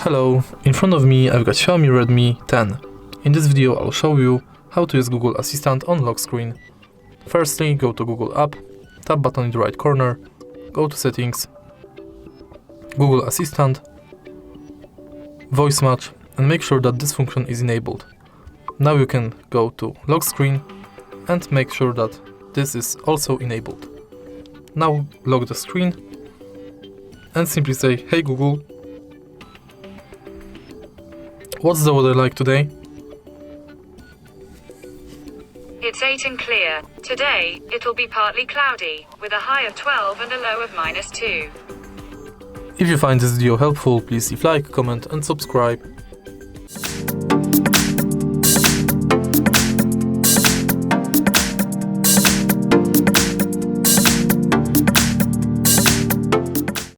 Hello, in front of me I've got Xiaomi Redmi 10. In this video I'll show you how to use Google Assistant on lock screen. Firstly, go to Google app, tap button in the right corner, go to settings, Google Assistant, voice match, and make sure that this function is enabled. Now you can go to lock screen and make sure that this is also enabled. Now lock the screen and simply say, "Hey Google, what's the weather like today?" It's 8 and clear. Today, it'll be partly cloudy, with a high of 12 and a low of -2. If you find this video helpful, please leave like, comment and subscribe.